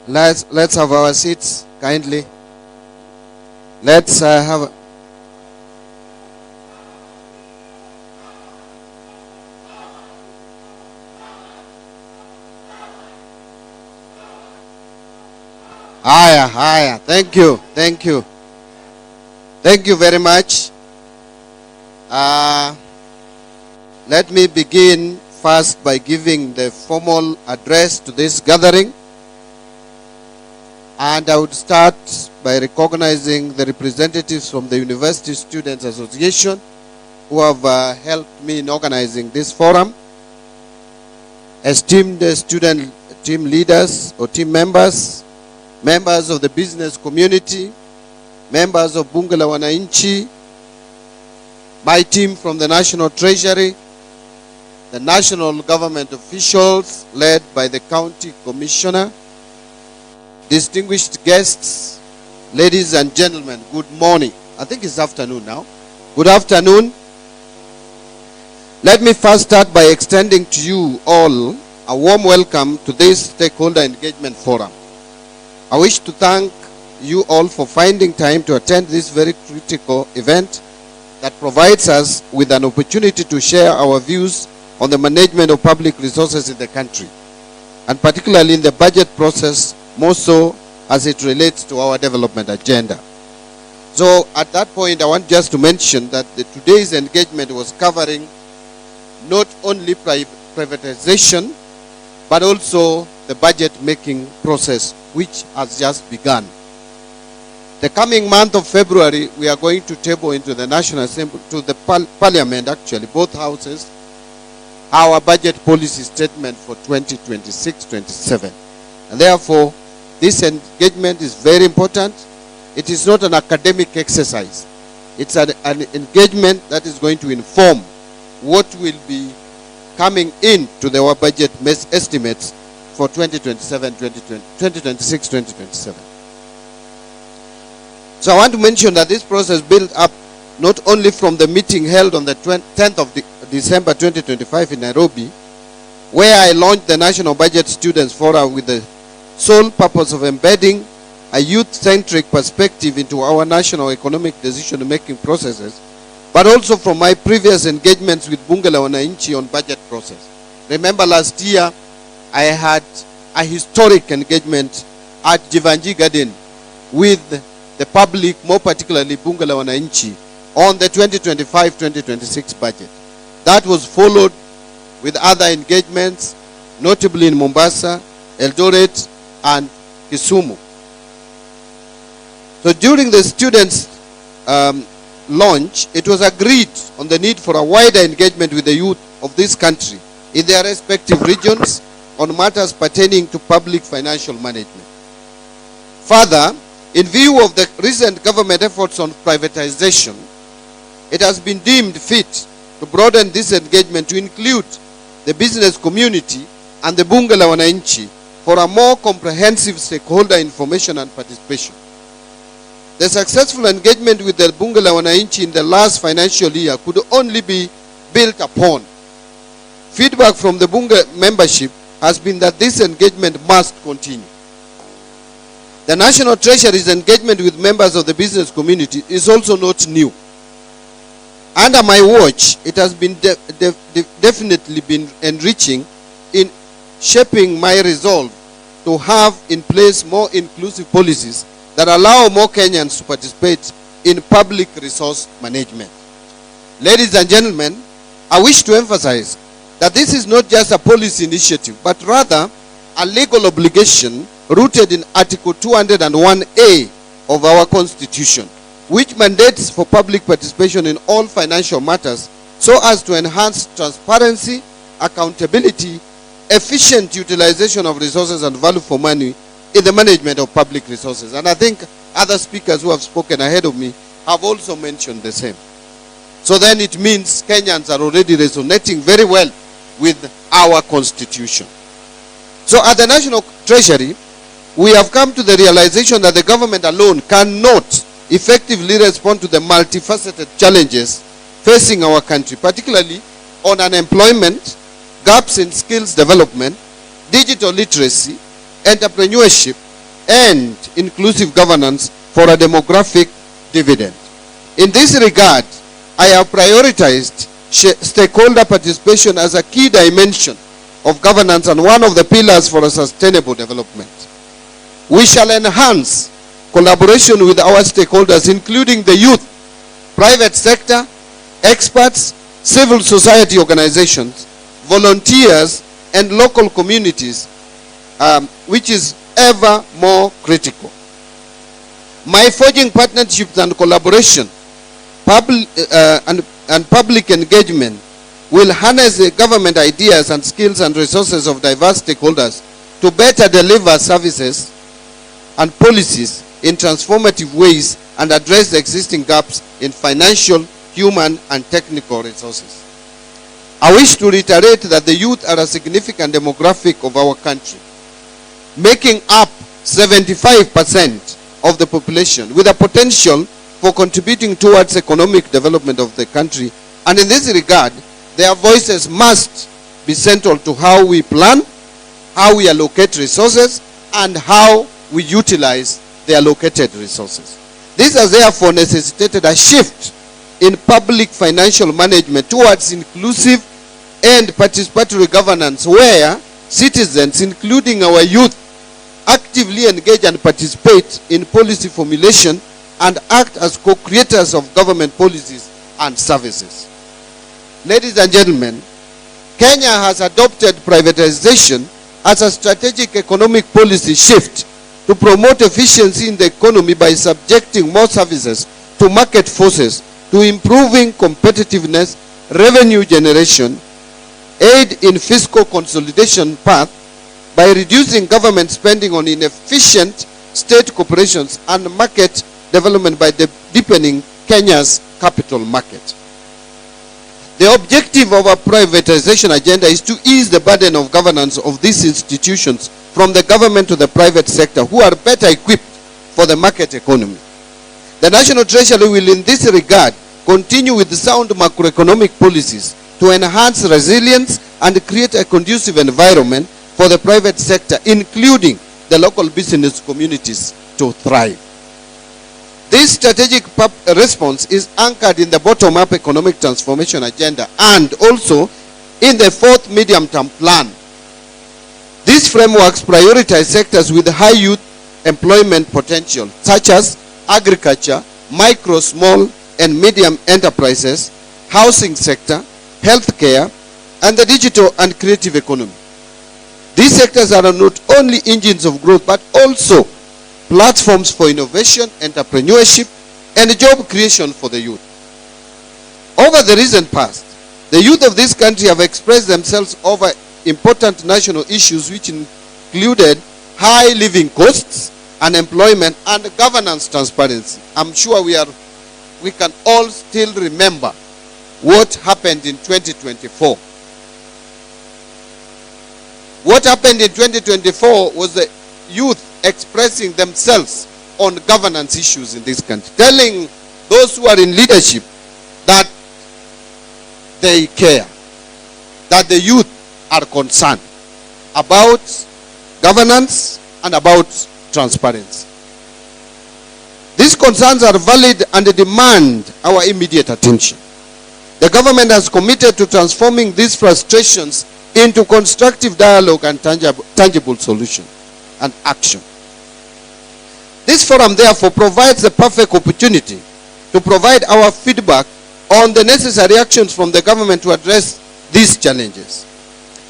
Let's have our seats kindly. Let's have. Higher. Thank you very much. Let me begin first by giving the formal address to this gathering. And I would start by recognizing the representatives from the University Students Association who have helped me in organizing this forum. Esteemed student team leaders or team members, members of the business community, members of Bunge la Wananchi, my team from the National Treasury, the national government officials led by the county commissioner, distinguished guests, ladies and gentlemen, good morning. I think it's afternoon now. Good afternoon. Let me first start by extending to you all a warm welcome to this stakeholder engagement forum. I wish to thank you all for finding time to attend this very critical event that provides us with an opportunity to share our views on the management of public resources in the country, and particularly in the budget process, more so as it relates to our development agenda. So at that point, I want just to mention that today's engagement was covering not only privatization, but also the budget making process, which has just begun. The coming month of February, we are going to table into the National Assembly, to the Parliament actually, both houses, our budget policy statement for 2026-27. And therefore, this engagement is very important. It is not an academic exercise. It's an engagement that is going to inform what will be coming into our budget estimates for 2026-2027. So I want to mention that this process built up not only from the meeting held on the 10th of December 2025 in Nairobi, where I launched the National Budget Students Forum with the sole purpose of embedding a youth-centric perspective into our national economic decision-making processes, but also from my previous engagements with Bunge la Wananchi on budget process. Remember last year, I had a historic engagement at Jivanji Garden with the public, more particularly Bunge la Wananchi, on the 2025-2026 budget. That was followed with other engagements, notably in Mombasa, Eldoret, and Kisumu. So during the students' launch, it was agreed on the need for a wider engagement with the youth of this country in their respective regions on matters pertaining to public financial management. Further, in view of the recent government efforts on privatization, it has been deemed fit to broaden this engagement to include the business community and the Bunge la Wananchi for a more comprehensive stakeholder information and participation. The successful engagement with the Bunge la Wananchi in the last financial year could only be built upon. Feedback from the Bunge membership has been that this engagement must continue. The National Treasury's engagement with members of the business community is also not new. Under my watch, it has been definitely been enriching in shaping my resolve to have in place more inclusive policies that allow more Kenyans to participate in public resource management. Ladies and gentlemen, I wish to emphasize that this is not just a policy initiative, but rather a legal obligation rooted in Article 201A of our Constitution, which mandates for public participation in all financial matters so as to enhance transparency, accountability, efficient utilization of resources, and value for money in the management of public resources. And I think other speakers who have spoken ahead of me have also mentioned the same. So then it means Kenyans are already resonating very well with our Constitution. So at the National Treasury, we have come to the realization that the government alone cannot effectively respond to the multifaceted challenges facing our country, particularly on unemployment, gaps in skills development, digital literacy, entrepreneurship, and inclusive governance for a demographic dividend. In this regard, I have prioritized stakeholder participation as a key dimension of governance and one of the pillars for a sustainable development. We shall enhance collaboration with our stakeholders, including the youth, private sector, experts, civil society organizations, volunteers, and local communities, which is ever more critical. My forging partnerships and collaboration and public engagement will harness the government ideas and skills and resources of diverse stakeholders to better deliver services and policies in transformative ways and address the existing gaps in financial, human, and technical resources. I wish to reiterate that the youth are a significant demographic of our country, making up 75% of the population, with a potential for contributing towards economic development of the country. And in this regard, their voices must be central to how we plan, how we allocate resources, and how we utilize the allocated resources. This has therefore necessitated a shift in public financial management towards inclusive and participatory governance, where citizens, including our youth, actively engage and participate in policy formulation and act as co-creators of government policies and services. Ladies and gentlemen, Kenya has adopted privatization as a strategic economic policy shift to promote efficiency in the economy by subjecting more services to market forces, to improving competitiveness, revenue generation, aid in fiscal consolidation path by reducing government spending on inefficient state corporations and market development by deepening Kenya's capital market. The objective of our privatization agenda is to ease the burden of governance of these institutions from the government to the private sector, who are better equipped for the market economy. The National Treasury will in this regard continue with sound macroeconomic policies to enhance resilience and create a conducive environment for the private sector, including the local business communities, to thrive. This strategic response is anchored in the bottom-up economic transformation agenda and also in the fourth medium-term plan. These frameworks prioritize sectors with high youth employment potential, such as agriculture, micro, small, and medium enterprises, housing sector, healthcare, and the digital and creative economy. These sectors are not only engines of growth, but also platforms for innovation, entrepreneurship, and job creation for the youth. Over the recent past, the youth of this country have expressed themselves over important national issues, which included high living costs, unemployment, and governance transparency. I'm sure we can all still remember what happened in 2024. What happened in 2024 was the youth expressing themselves on governance issues in this country, telling those who are in leadership that they care, that the youth are concerned about governance and about transparency. These concerns are valid and demand our immediate attention. The government has committed to transforming these frustrations into constructive dialogue and tangible solution and action. This forum therefore provides the perfect opportunity to provide our feedback on the necessary actions from the government to address these challenges.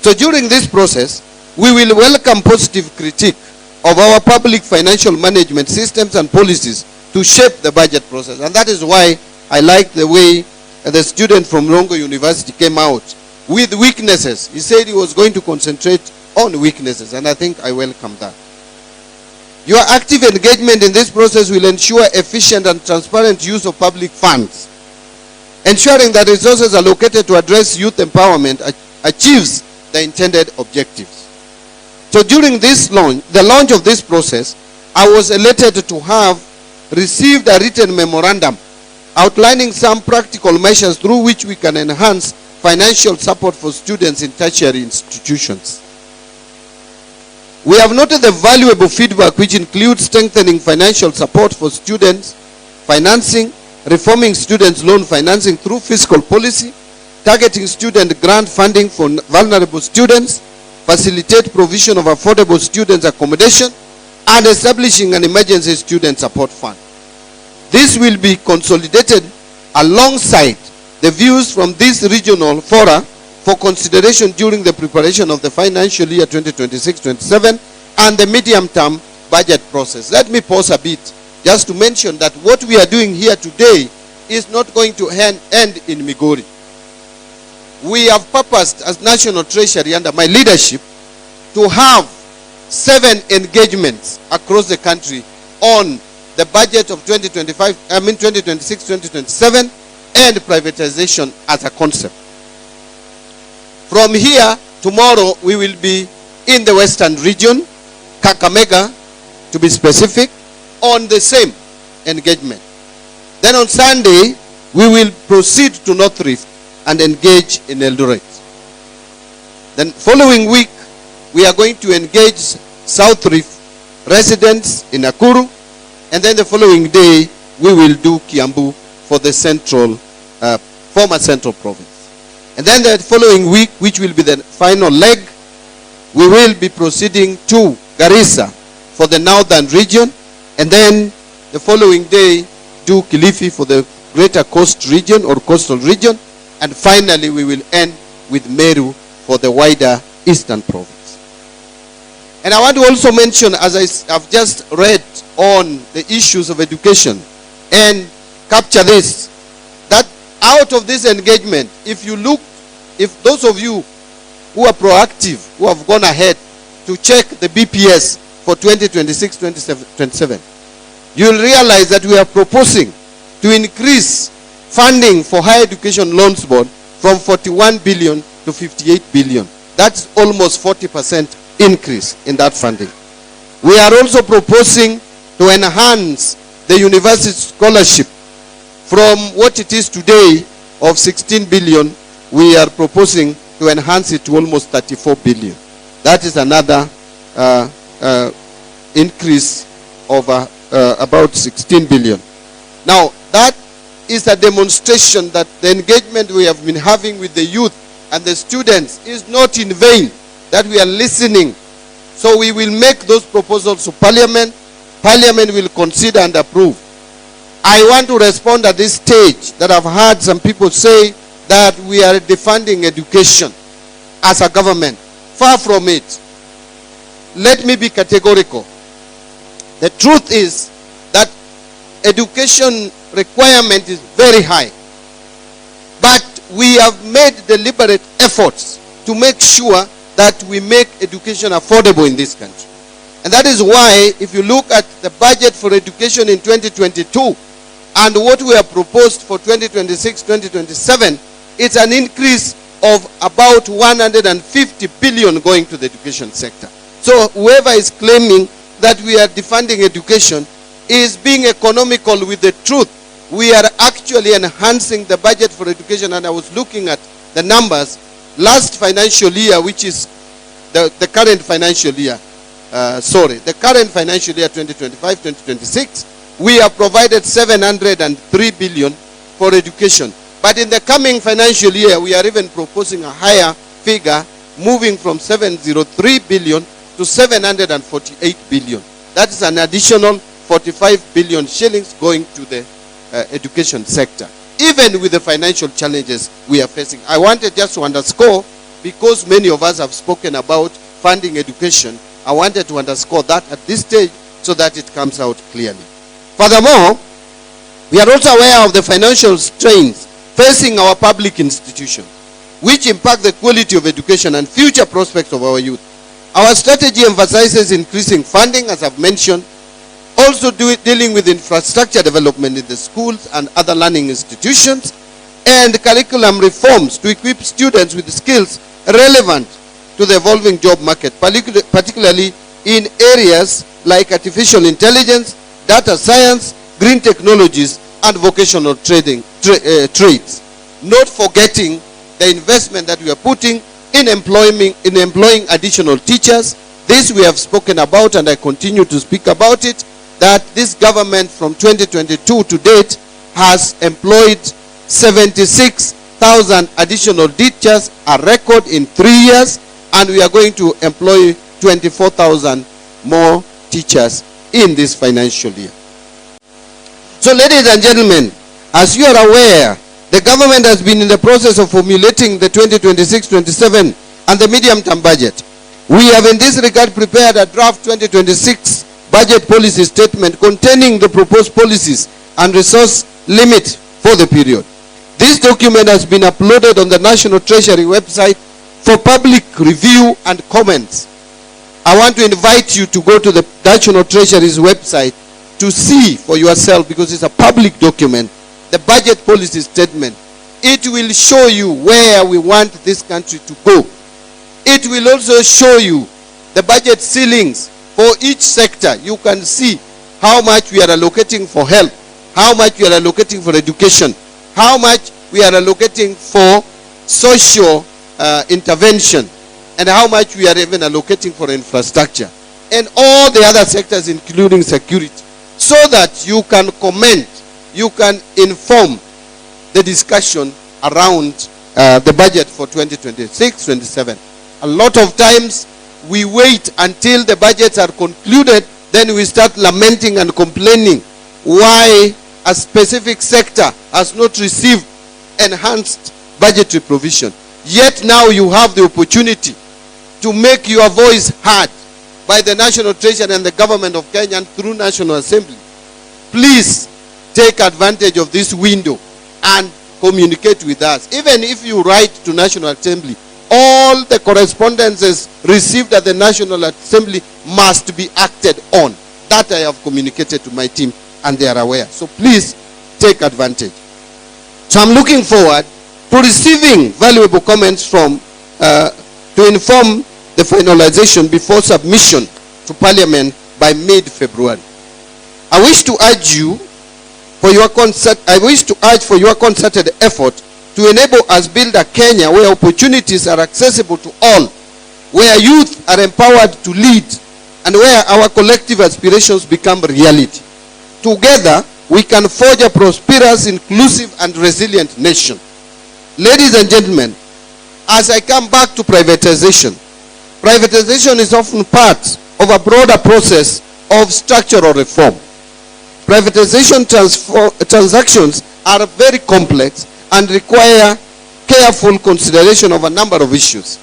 So during this process, we will welcome positive critique of our public financial management systems and policies to shape the budget process. And that is why I like the way the student from Rongo University came out with weaknesses. He said he was going to concentrate on weaknesses, and I think I welcome that. Your active engagement in this process will ensure efficient and transparent use of public funds, ensuring that resources allocated to address youth empowerment achieves the intended objectives. So during this the launch of this process, I was elated to have received a written memorandum outlining some practical measures through which we can enhance financial support for students in tertiary institutions. We have noted the valuable feedback which includes strengthening financial support for students, financing, reforming students' loan financing through fiscal policy, targeting student grant funding for vulnerable students, facilitate provision of affordable students' accommodation, and establishing an emergency student support fund. This will be consolidated alongside the views from these regional fora for consideration during the preparation of the financial year 2026-27 and the medium-term budget process. Let me pause a bit just to mention that what we are doing here today is not going to end in Migori. We have purposed as National Treasury under my leadership to have 7 engagements across the country on the budget of 2026-2027 and privatization as a concept. From here, tomorrow we will be in the Western region, Kakamega to be specific, on the same engagement. Then on Sunday, we will proceed to North Rift and engage in Eldoret. Then following week, we are going to engage South Rift residents in Nakuru, and then the following day, we will do Kiambu for the former central province. And then the following week, which will be the final leg, we will be proceeding to Garissa for the northern region, and then the following day, do Kilifi for the greater coast region or coastal region, and finally we will end with Meru for the wider eastern province. And I want to also mention, as I have just read on the issues of education, and capture this, that out of this engagement, if those of you who are proactive, who have gone ahead to check the BPS for 2026-2027, you will realize that we are proposing to increase funding for higher education loans board from 41 billion to 58 billion. That's almost 40% increase in that funding. We are also proposing to enhance the university scholarship from what it is today of 16 billion. We are proposing to enhance it to almost 34 billion. That is another increase of about 16 billion. Now, that is a demonstration that the engagement we have been having with the youth and the students is not in vain, that we are listening. So we will make those proposals to Parliament. Parliament will consider and approve. I want to respond at this stage that I've heard some people say that we are defunding education as a government. Far from it. Let me be categorical. The truth is that education requirement is very high. But we have made deliberate efforts to make sure that we make education affordable in this country. And that is why, if you look at the budget for education in 2022 and what we have proposed for 2026-2027, it's an increase of about 150 billion going to the education sector. So whoever is claiming that we are defunding education is being economical with the truth. We are actually enhancing the budget for education, and I was looking at the numbers. Last financial year, which is the current financial year, the current financial year 2025-2026, we have provided 703 billion for education. But in the coming financial year, we are even proposing a higher figure, moving from 703 billion to 748 billion. That is an additional 45 billion shillings going to the education sector, even with the financial challenges we are facing. I wanted just to underscore, because many of us have spoken about funding education, I wanted to underscore that at this stage so that it comes out clearly. Furthermore, we are also aware of the financial strains facing our public institutions, which impact the quality of education and future prospects of our youth. Our strategy emphasizes increasing funding, as I've mentioned, also dealing with infrastructure development in the schools and other learning institutions, and curriculum reforms to equip students with skills relevant to the evolving job market, particularly in areas like artificial intelligence, data science, green technologies, and vocational trades. Not forgetting the investment that we are putting in employing additional teachers, This we have spoken about, and I continue to speak about it, that this government from 2022 to date has employed 76,000 additional teachers, a record in 3 years, and we are going to employ 24,000 more teachers in this financial year. So, ladies and gentlemen, as you are aware, the government has been in the process of formulating the 2026-27 and the medium-term budget. We have in this regard prepared a draft 2026 budget policy statement containing the proposed policies and resource limit for the period. This document has been uploaded on the National Treasury website for public review and comments. I want to invite you to go to the National Treasury's website to see for yourself, because it's a public document, the budget policy statement. It will show you where we want this country to go. It will also show you the budget ceilings for each sector. You can see how much we are allocating for health, how much we are allocating for education, how much we are allocating for social intervention, and how much we are even allocating for infrastructure, and all the other sectors including security, so that you can comment, you can inform the discussion around the budget for 2026-27. A lot of times we wait until the budgets are concluded, then we start lamenting and complaining why a specific sector has not received enhanced budgetary provision. Yet now you have the opportunity to make your voice heard by the National Treasury and the government of Kenya through National Assembly. Please take advantage of this window and communicate with us. Even if you write to National Assembly, all the correspondences received at the National Assembly must be acted on. That I have communicated to my team, and they are aware. So please take advantage. So I'm looking forward to receiving valuable comments from to inform the finalization before submission to Parliament by mid-February. I wish to urge for your concerted effort to enable us build a Kenya where opportunities are accessible to all, where youth are empowered to lead, and where our collective aspirations become reality. Together, we can forge a prosperous, inclusive, and resilient nation. Ladies and gentlemen, as I come back to privatization, privatization is often part of a broader process of structural reform. Privatization transactions are very complex and require careful consideration of a number of issues.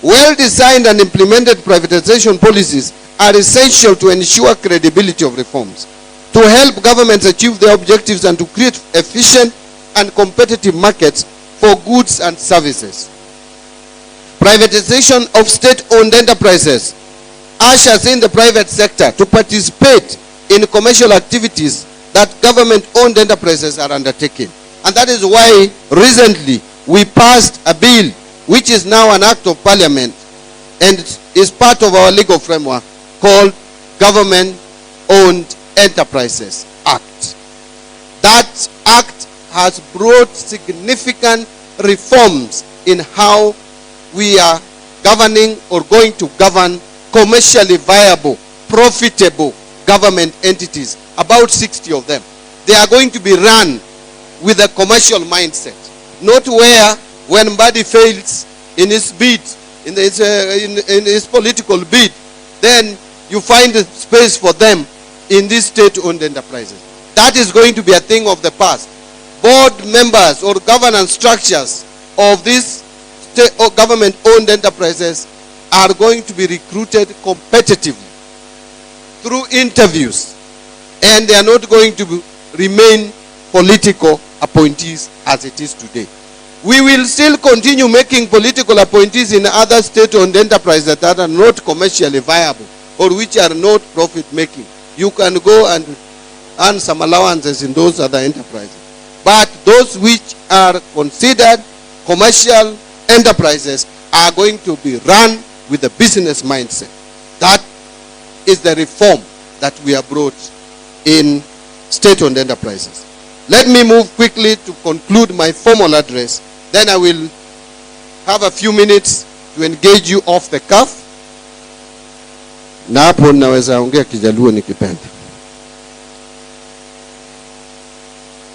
Well-designed and implemented privatization policies are essential to ensure credibility of reforms, to help governments achieve their objectives, and to create efficient and competitive markets for goods and services. Privatization of state-owned enterprises ushers in the private sector to participate in commercial activities that government-owned enterprises are undertaking. And that is why recently we passed a bill which is now an act of parliament and is part of our legal framework called Government-Owned Enterprises Act. That act has brought significant reforms in how we are governing or going to govern commercially viable, profitable government entities, about 60 of them. They are going to be run with a commercial mindset, not where when Mbadi fails in his bid, in his political bid, then you find a space for them in these state-owned enterprises. That is going to be a thing of the past. Board members or governance structures of these state or government-owned enterprises are going to be recruited competitively through interviews, and they are not going to remain political appointees as it is today. We will still continue making political appointees in other state-owned enterprises that are not commercially viable or which are not profit-making. You can go and earn some allowances in those other enterprises. But those which are considered commercial enterprises are going to be run with a business mindset. That is the reform that we have brought in state-owned enterprises. Let me move quickly to conclude my formal address. Then I will have a few minutes to engage you off the cuff. Na hapo naweza ongea Kijaluo nikipenda.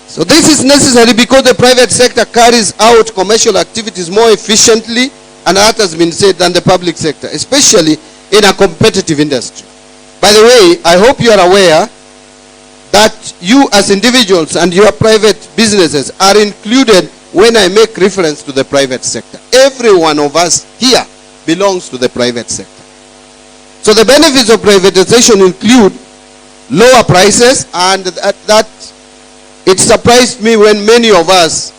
So this is necessary because the private sector carries out commercial activities more efficiently, and that has been said, than the public sector, especially in a competitive industry. By the way, I hope you are aware that you as individuals and your private businesses are included when I make reference to the private sector. Every one of us here belongs to the private sector. So the benefits of privatization include lower prices, and that it surprised me when many of us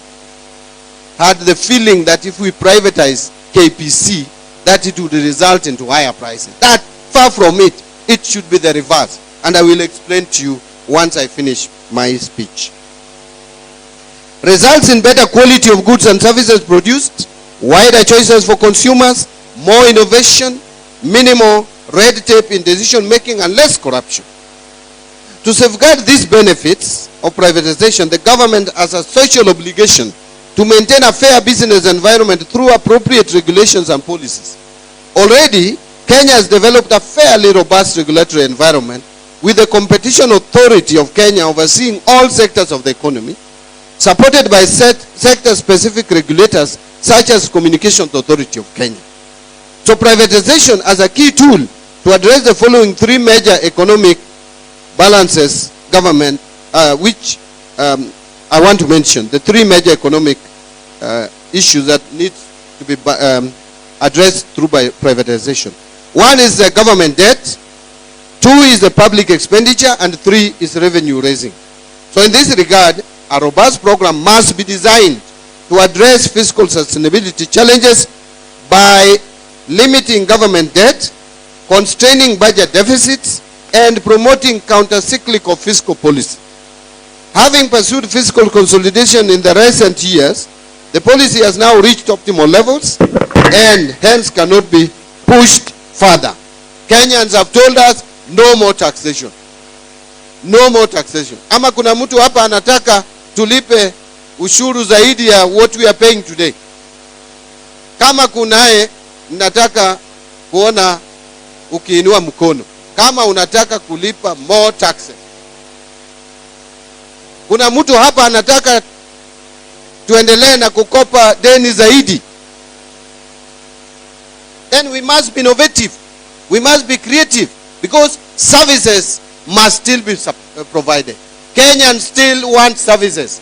had the feeling that if we privatize KPC, that it would result into higher prices. That, far from it, it should be the reverse. And I will explain to you once I finish my speech. Results in better quality of goods and services produced, wider choices for consumers, more innovation, minimal red tape in decision making, and less corruption. To safeguard these benefits of privatization, the government has a social obligation to maintain a fair business environment through appropriate regulations and policies. Already, Kenya has developed a fairly robust regulatory environment with the Competition Authority of Kenya overseeing all sectors of the economy, supported by sector-specific regulators such as Communications Authority of Kenya. So privatization as a key tool to address the following three major economic balances government, which I want to mention, the three major economic issues that need to be addressed through privatization. One is the government debt, two is the public expenditure, and three is revenue raising. So in this regard, a robust program must be designed to address fiscal sustainability challenges by limiting government debt, constraining budget deficits, and promoting counter-cyclical fiscal policy. Having pursued fiscal consolidation in the recent years, the policy has now reached optimal levels and hence cannot be pushed further. Kenyans have told us no more taxation. No more taxation. Ama kuna mtu hapa anataka tulipe ushuru zaidi ya what we are paying today. Kama kunaye, nataka kuona ukiinua mkono. Kama unataka kulipa more taxes. Kuna mtu hapa anataka tuendelee na kukopa deni zaidi. Then we must be innovative. We must be creative, because services must still be provided. Kenyans still want services.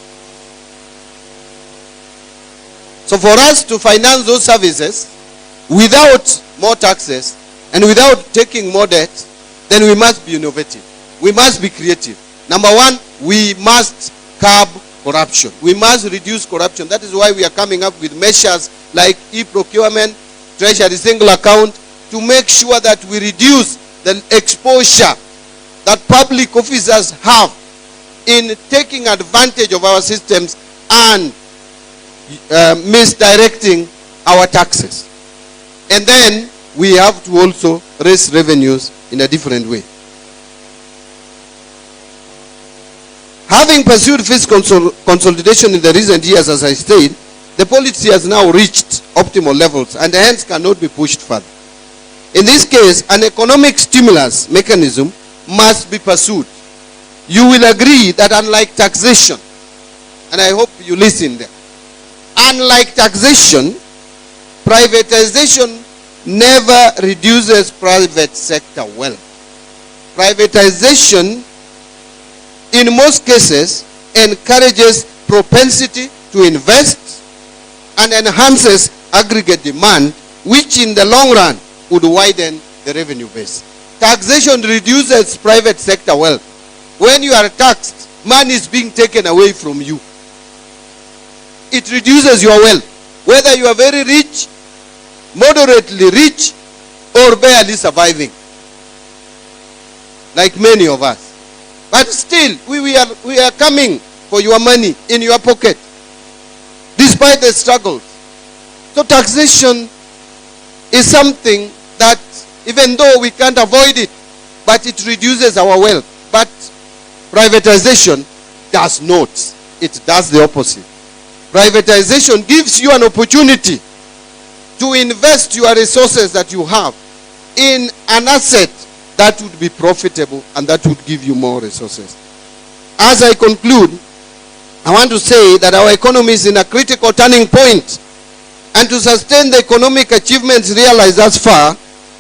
So for us to finance those services without more taxes and without taking more debt, then we must be innovative. We must be creative. Number one, we must curb corruption. We must reduce corruption. That is why we are coming up with measures like e-procurement, treasury single account, to make sure that we reduce the exposure that public officers have in taking advantage of our systems and misdirecting our taxes. And then we have to also raise revenues in a different way. Having pursued fiscal consolidation in the recent years, as I said, the policy has now reached optimal levels and hence cannot be pushed further. In this case, an economic stimulus mechanism must be pursued. You will agree that unlike taxation, and I hope you listen there, unlike taxation, privatization never reduces private sector wealth. Privatization, in most cases, encourages propensity to invest and enhances aggregate demand, which in the long run would widen the revenue base. Taxation reduces private sector wealth. When you are taxed, money is being taken away from you. It reduces your wealth. Whether you are very rich, moderately rich, or barely surviving, like many of us. But still, we are coming for your money in your pocket, despite the struggles. So taxation is something that, even though we can't avoid it, but it reduces our wealth. But privatization does not. It does the opposite. Privatization gives you an opportunity to invest your resources that you have in an asset that would be profitable and that would give you more resources. As I conclude, I want to say that our economy is in a critical turning point, and to sustain the economic achievements realized thus far,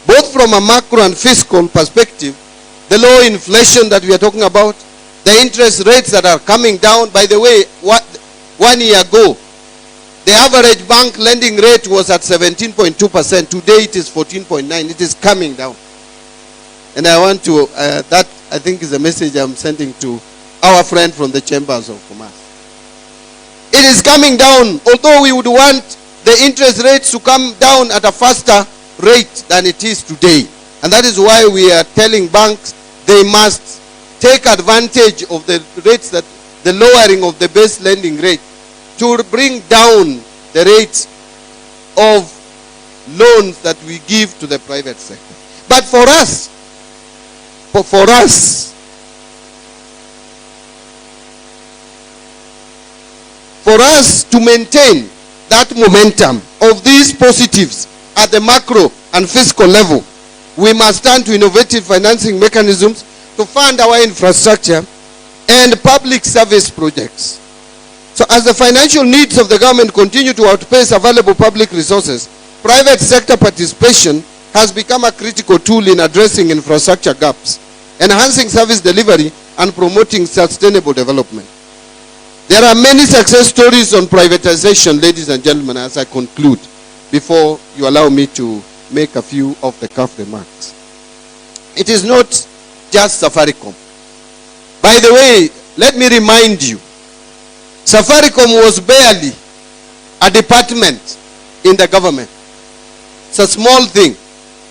both from a macro and fiscal perspective, the low inflation that we are talking about, the interest rates that are coming down. By the way, 1 year ago, the average bank lending rate was at 17.2%. Today it is 14.9%. It is coming down. And I want to, that I think is a message I'm sending to our friend from the Chambers of Commerce. It is coming down, although we would want the interest rates to come down at a faster rate than it is today. And that is why we are telling banks they must take advantage of the rates, that the lowering of the base lending rate, to bring down the rates of loans that we give to the private sector. But for us to maintain that momentum of these positives at the macro and fiscal level, we must turn to innovative financing mechanisms to fund our infrastructure and public service projects. So as the financial needs of the government continue to outpace available public resources, private sector participation has become a critical tool in addressing infrastructure gaps, enhancing service delivery, and promoting sustainable development. There are many success stories on privatization, ladies and gentlemen, as I conclude, before you allow me to make a few off-the-cuff remarks. It is not just Safaricom. By the way, let me remind you, Safaricom was barely a department in the government. It's a small thing,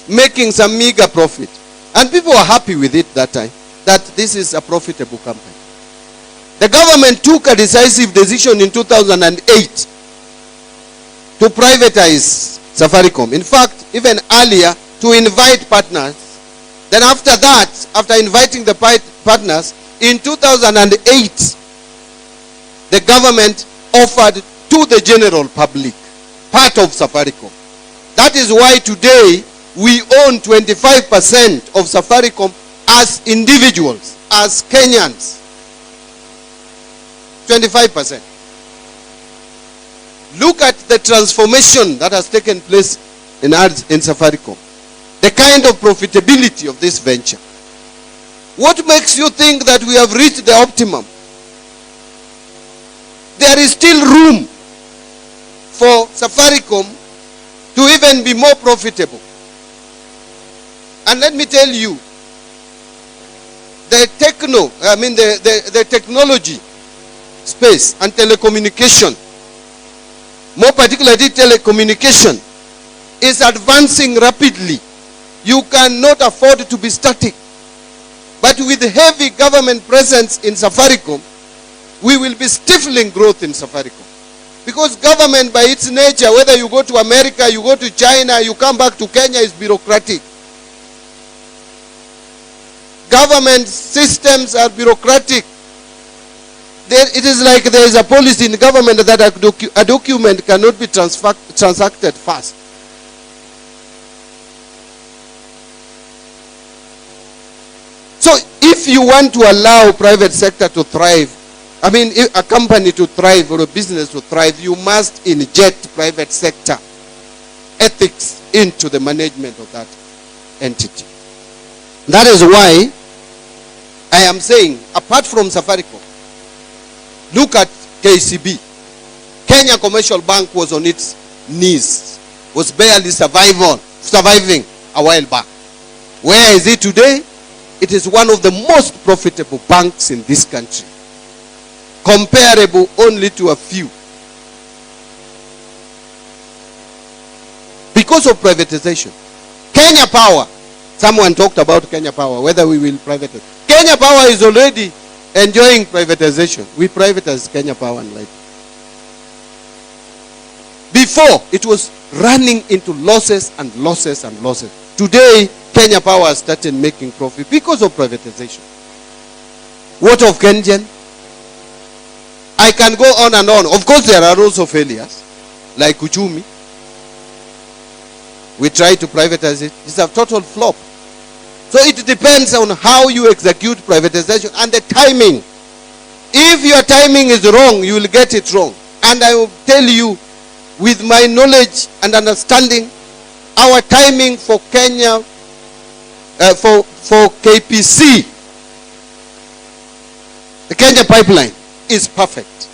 making some meager profit. And people were happy with it that time, that this is a profitable company. The government took a decisive decision in 2008 to privatize Safaricom. In fact, even earlier, to invite partners. Then after that, after inviting the partners, in 2008, the government offered to the general public part of Safaricom. That is why today we own 25% of Safaricom as individuals, as Kenyans. 25%. Look at the transformation that has taken place in Safaricom. The kind of profitability of this venture. What makes you think that we have reached the optimum? There is still room for Safaricom to even be more profitable. And let me tell you, the technology space and telecommunication, more particularly telecommunication, is advancing rapidly. You cannot afford to be static. But with heavy government presence in Safaricom, we will be stifling growth in Safaricom. Because government by its nature, whether you go to America, you go to China, you come back to Kenya, is bureaucratic. Government systems are bureaucratic. It is like there is a policy in government that a document cannot be transacted fast. So if you want to allow private sector to thrive, a company to thrive or a business to thrive, you must inject private sector ethics into the management of that entity. That is why I am saying, apart from Safaricom, look at KCB. Kenya Commercial Bank was on its knees, was barely surviving a while back. Where is it today? It is one of the most profitable banks in this country, comparable only to a few. Because of privatization. Kenya Power, someone talked about Kenya Power, whether we will privatize. Kenya Power is already enjoying privatization. We privatized Kenya Power and Light. Before, it was running into losses and losses and losses. Today, Kenya Power has started making profit because of privatization. What of Kenyan? I can go on and on. Of course, there are also failures, like Uchumi. We tried to privatize it. It's a total flop. So it depends on how you execute privatization and the timing. If your timing is wrong, you will get it wrong. And I will tell you, with my knowledge and understanding, our timing for Kenya, for KPC, the Kenya pipeline, is perfect.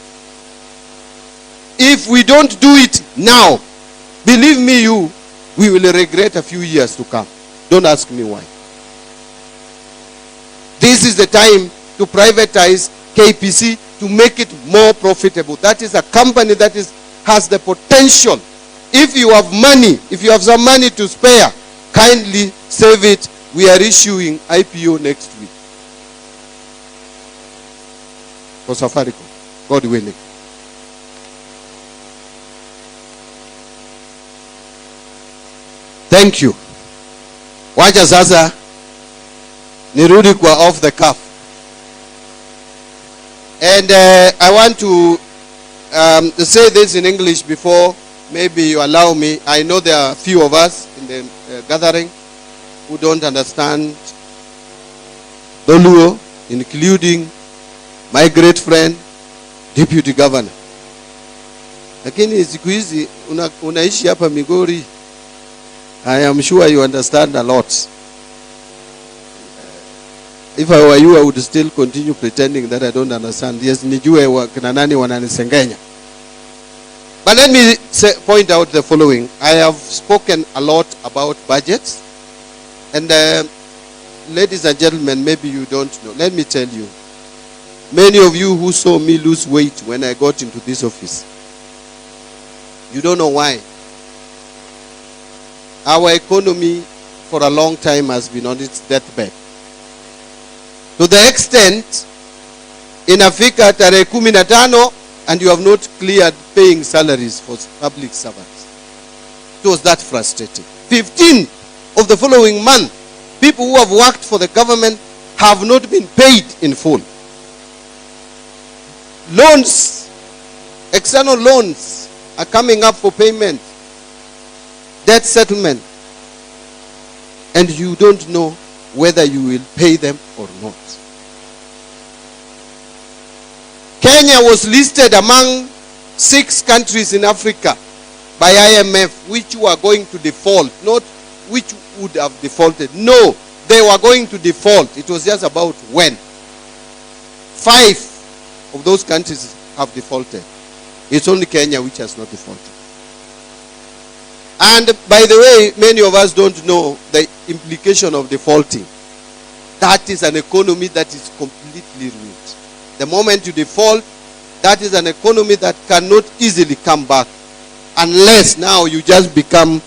If we don't do it now, believe me, we will regret a few years to come. Don't ask me why. This is the time to privatize KPC to make it more profitable. That is a company that has the potential. If you have money, if you have some money to spare, kindly save it. We are issuing IPO next week for Safaricom, God willing. Thank you. Wacha sasa nirudi kwa off the cuff. And I want to say this in English before maybe you allow me. I know there are a few of us in the gathering who don't understand Doluo, including my great friend, Deputy Governor. Lakini siku hizi unaishi hapa Migori. I am sure you understand a lot. If I were you, I would still continue pretending that I don't understand. Yes, nijue kina nani wananisengenya. But let me point out the following. I have spoken a lot about budgets. And ladies and gentlemen, maybe you don't know. Let me tell you. Many of you who saw me lose weight when I got into this office, you don't know why. Our economy for a long time has been on its deathbed. To the extent, inafika tarehe 15 and you have not cleared paying salaries for public servants. It was that frustrating. 15 of the following month, people who have worked for the government have not been paid in full. Loans, external loans are coming up for payment. Debt settlement. And you don't know whether you will pay them or not. Kenya was listed among 6 countries in Africa by IMF which were going to default, not which would have defaulted. No, they were going to default. It was just about when. 5 of those countries have defaulted. It's only Kenya which has not defaulted. And by the way, many of us don't know the implication of defaulting. That is an economy that is completely ruined. The moment you default, that is an economy that cannot easily come back unless now you just become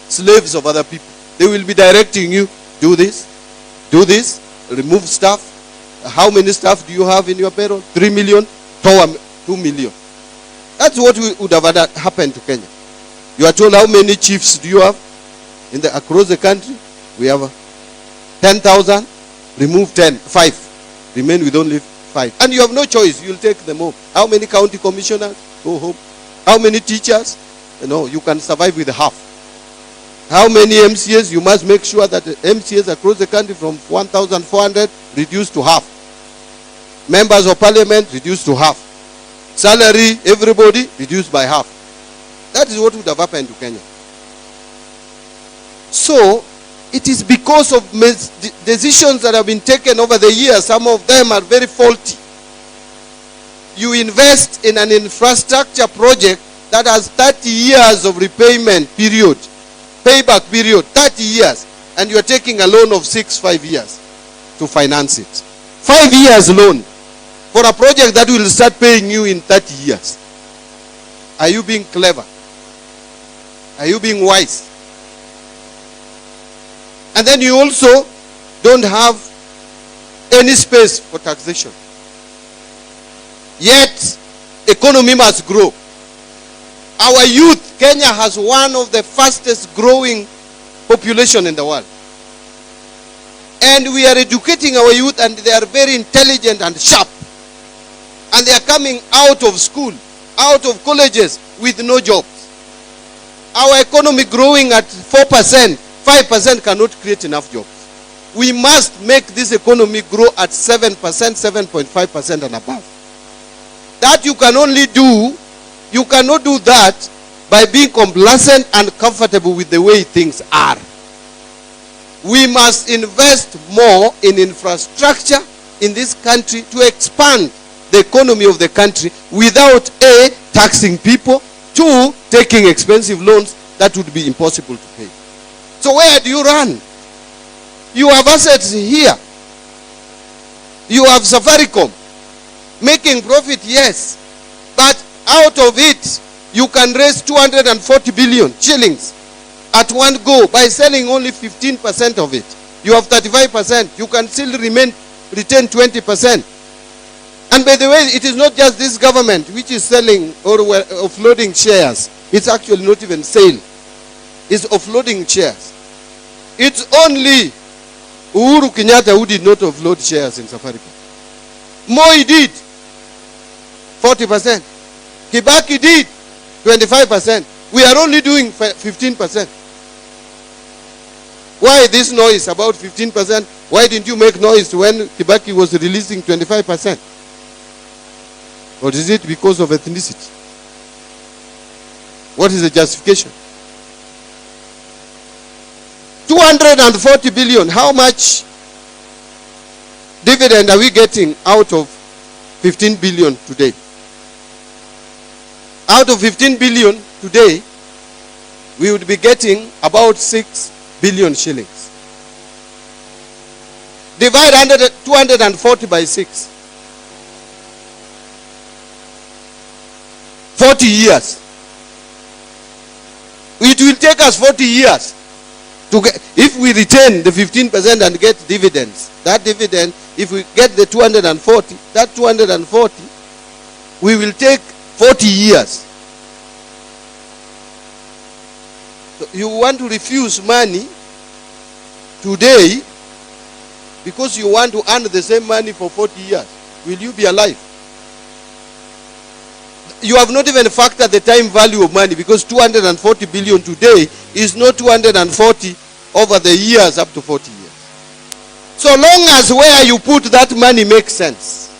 slaves of other people. They will be directing you, do this, remove staff. How many staff do you have in your payroll? 3 million, 2 million. That's what would have happened to Kenya. You are told how many chiefs do you have across the country? We have 10,000, remove 5, remain with only 5. And you have no choice, you'll take them home. How many county commissioners? Go home. How many teachers? You can survive with half. How many MCAs? You must make sure that the MCAs across the country from 1,400 reduced to half. Members of parliament reduced to half. Salary, everybody reduced by half. That is what would have happened to Kenya. So, it is because of decisions that have been taken over the years. Some of them are very faulty. You invest in an infrastructure project that has 30 years of repayment period, payback period, 30 years, and you are taking a loan of 5 years to finance it. 5 years loan for a project that will start paying you in 30 years. Are you being clever? Are you being wise? And then you also don't have any space for taxation. Yet, economy must grow. Our youth, Kenya has one of the fastest growing population in the world. And we are educating our youth, and they are very intelligent and sharp. And they are coming out of school, out of colleges with no jobs. Our economy growing at 4%, 5% cannot create enough jobs. we must make this economy grow at 7%, 7.5% and above. That you can only do, you cannot do that by being complacent and comfortable with the way things are. We must invest more in infrastructure in this country to expand the economy of the country without A, taxing people, 2, taking expensive loans that would be impossible to pay. So where do you run? You have assets here. You have Safaricom making profit, yes, but out of it you can raise 240 billion shillings at one go by selling only 15% of it. You have 35%. You can still retain 20%. And by the way, it is not just this government which is selling or offloading shares. It's actually not even sale. It's offloading shares. It's only Uhuru Kenyatta who did not offload shares in Safaricom. Moi did 40%. Kibaki did 25%. We are only doing 15%. Why this noise about 15%? Why didn't you make noise when Kibaki was releasing 25%? Or is it because of ethnicity? What is the justification? 240 billion. How much dividend are we getting out of 15 billion today? Out of 15 billion today, we would be getting about 6 billion shillings. Divide 240 by 6. 40 years. It will take us 40 years to get, if we retain the 15% and get dividends. That dividend, if we get the 240, that 240, we will take 40 years. So you want to refuse money today because you want to earn the same money for 40 years. Will you be alive? You have not even factored the time value of money, because 240 billion today is not 240 over the years up to 40 years. So long as where you put that money makes sense.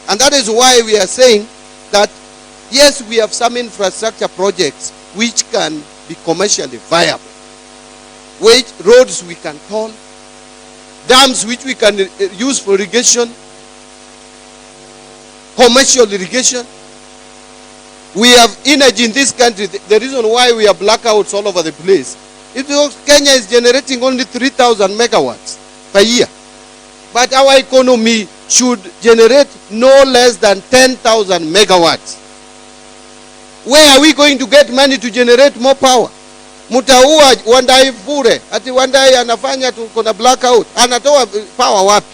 And that is why we are saying that yes, we have some infrastructure projects which can be commercially viable. Roads we can turn, dams which we can use for irrigation, commercial irrigation. We have energy in this country. The reason why we have blackouts all over the place is because Kenya is generating only 3,000 megawatts per year. But our economy should generate no less than 10,000 megawatts. Where are we going to get money to generate more power? Mutaua wandai bure, ati wandai anafanya kuna blackout, anatoa power wapi?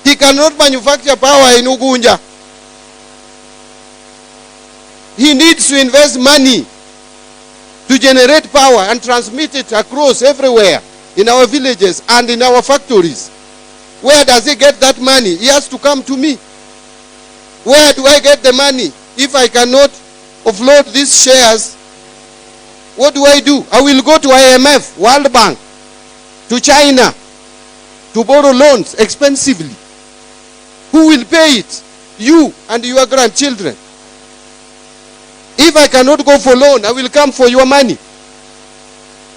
He cannot manufacture power in Ugunja. He needs to invest money to generate power and transmit it across everywhere in our villages and in our factories. Where does he get that money? He has to come to me. Where do I get the money? If I cannot offload these shares, what do I do? I will go to IMF, World Bank, to China to borrow loans expensively. Who will pay it? You and your grandchildren. If I cannot go for loan, I will come for your money.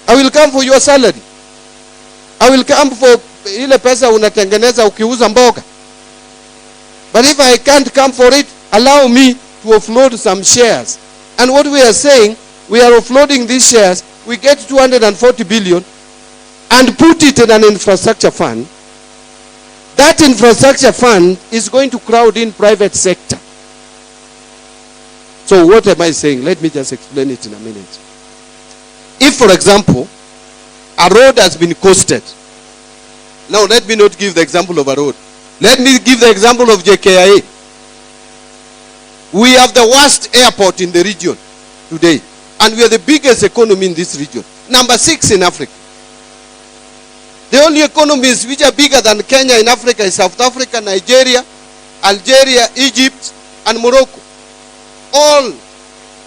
I will come for your salary. I will come for ile pesa unatengeneza ukiuza mboga. But if I can't come for it, allow me to offload some shares. And what we are saying, we are offloading these shares, we get 240 billion and put it in an infrastructure fund. That infrastructure fund is going to crowd in private sector. So what am I saying? Let me just explain it in a minute. If, for example, a road has been costed. Now, let me not give the example of a road. Let me give the example of JKIA. We have the worst airport in the region today. And we are the biggest economy in this region. Number 6 in Africa. The only economies which are bigger than Kenya in Africa is South Africa, Nigeria, Algeria, Egypt, and Morocco. All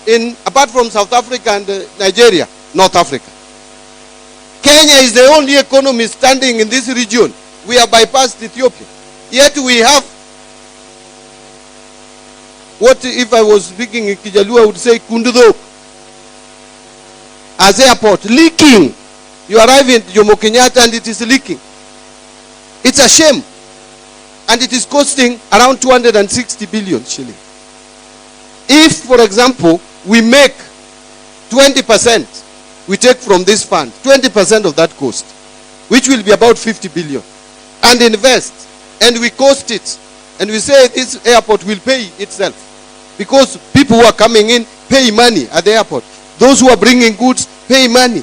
in, apart from South Africa and Nigeria, North Africa. Kenya is the only economy standing in this region. We have bypassed Ethiopia. Yet we have, what if I was speaking in Kijalu, I would say Kundudo. As airport, leaking. You arrive in Jomo Kenyatta and it is leaking. It's a shame. And it is costing around 260 billion shillings. If, for example, we make 20%, we take from this fund, 20% of that cost, which will be about 50 billion, and invest, and we cost it, and we say this airport will pay itself, because people who are coming in pay money at the airport. Those who are bringing goods pay money.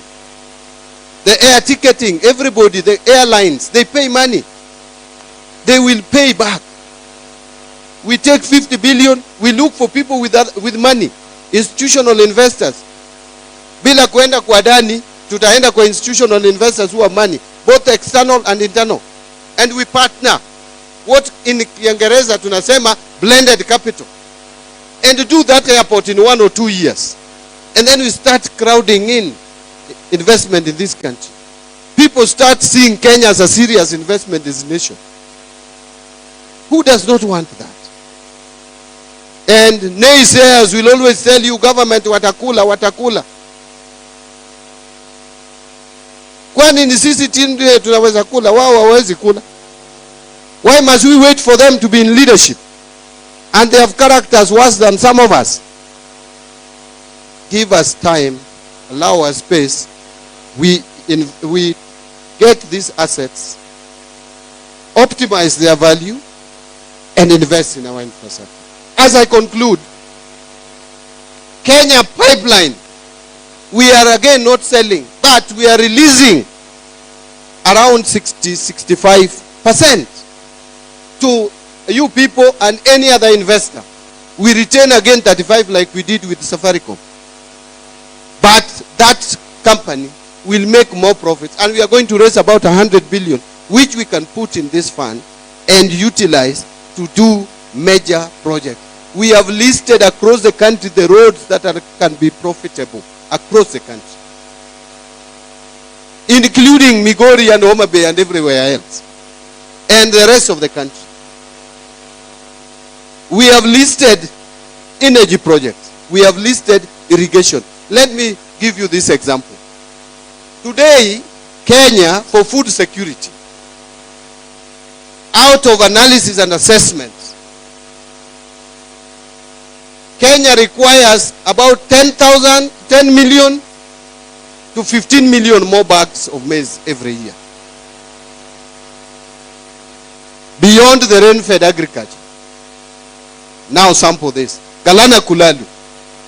The air ticketing, everybody, the airlines, they pay money. They will pay back. We take 50 billion, we look for people with money, institutional investors. Bila kuenda kwa dani, tutaenda kwa institutional investors who have money, both external and internal. And we partner. What in Kiingereza tunasema blended capital. And do that airport in 1 or 2 years. And then we start crowding in investment in this country. People start seeing Kenya as a serious investment destination. Who does not want that? And naysayers will always tell you government watakula. Kwani ni sisi ndiye tunaweza kula, wao hawawezi kula? Why must we wait for them to be in leadership? And they have characters worse than some of us. Give us time, allow us space. We get these assets, optimize their value, and invest in our infrastructure. As I conclude, Kenya pipeline, we are again not selling, but we are releasing around 60-65% to you people and any other investor. We retain again 35 like we did with Safaricom. But that company will make more profits, and we are going to raise about 100 billion, which we can put in this fund and utilize to do major projects. We have listed across the country the roads that can be profitable across the country, including Migori and Mbadi and everywhere else, and the rest of the country. We have listed energy projects. We have listed irrigation. Let me give you this example. Today, Kenya, for food security, out of analysis and assessment, Kenya requires about 10 million to 15 million more bags of maize every year. Beyond the rain-fed agriculture. Now sample this. Galana Kulalu,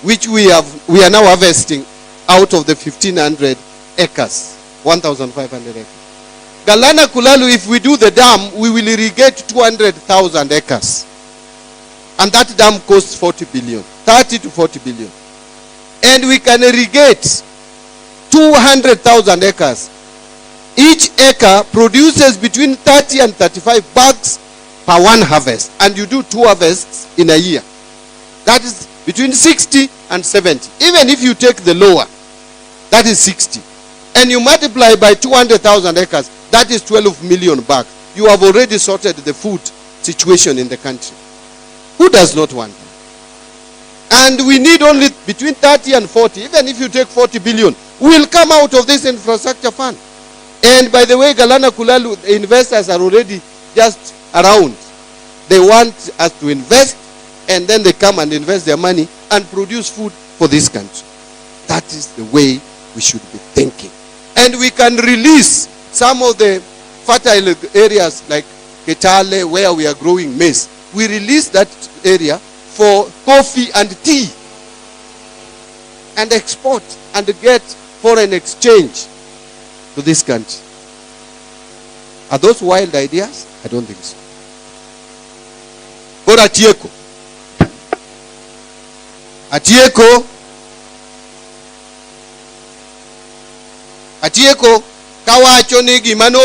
which we are now harvesting out of the 1,500 acres, 1,500 acres. Galana Kulalu, if we do the dam, we will irrigate 200,000 acres. And that dam costs 40 billion, 30 to 40 billion. And we can irrigate 200,000 acres. Each acre produces between 30 and 35 bags per one harvest. And you do 2 harvests in a year. That is between 60 and 70. Even if you take the lower, that is 60. And you multiply by 200,000 acres, that is 12 million bags. You have already sorted the food situation in the country. Who does not want that? And we need only between 30 and 40. Even if you take 40 billion, will come out of this infrastructure fund. And by the way, Galana Kulalu, the investors are already just around. They want us to invest, and then they come and invest their money and produce food for this country. That is the way we should be thinking. And we can release some of the fertile areas like Ketale, where we are growing maize. We release that area for coffee and tea and export and get foreign exchange to this country. Are those wild ideas? I don't think so. But Atieko kawacho ni gimano